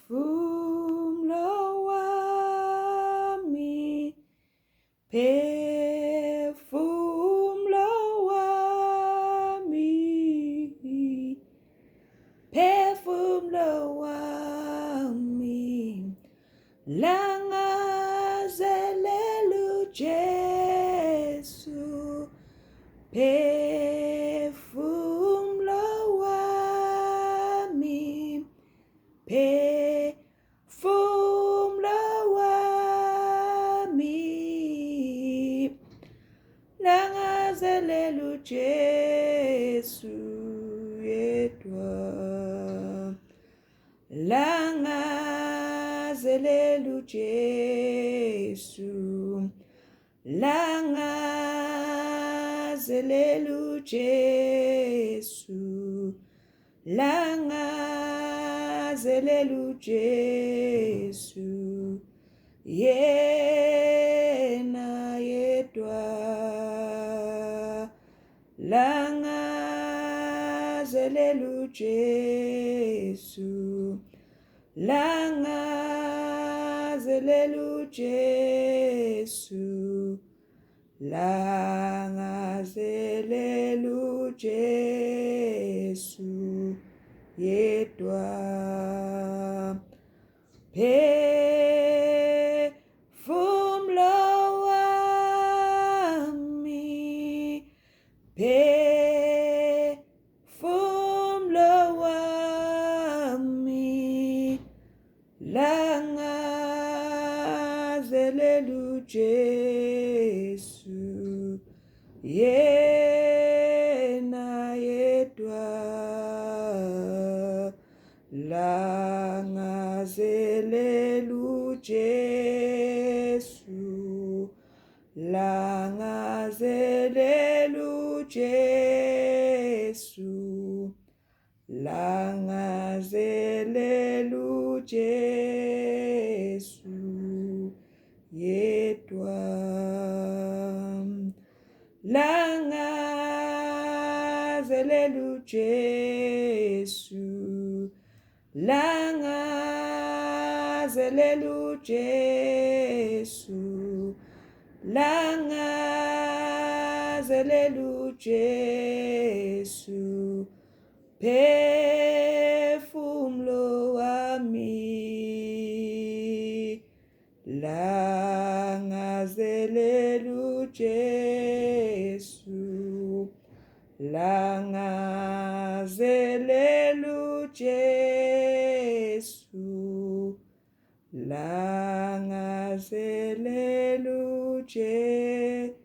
Phefumlo wami, phefumlo wami, phefumlo wami, langazelelu Jesu, phefumlo wami, phefumlo wami, langazelelu Jesu yedwa, langazelelu Jesu, langazelelu Jesu, langazelelu Jesu, yena yedwa, langazelelu Jesu, langazelelu Jesu, langazelelu Jesu yedwa, phefumlo wami, phefumlo wami, langazelelu Jesu, yena yedwa, langazelelu Jesu, langazelelu Jesu, langazelelu Jesu yedwa, langazelelu Jesu, langazelelu Jesu, langazelelu Jesu, phefumlo wami, langazelelu Jesu, langazelelu Jesu, langazelelu Jesu.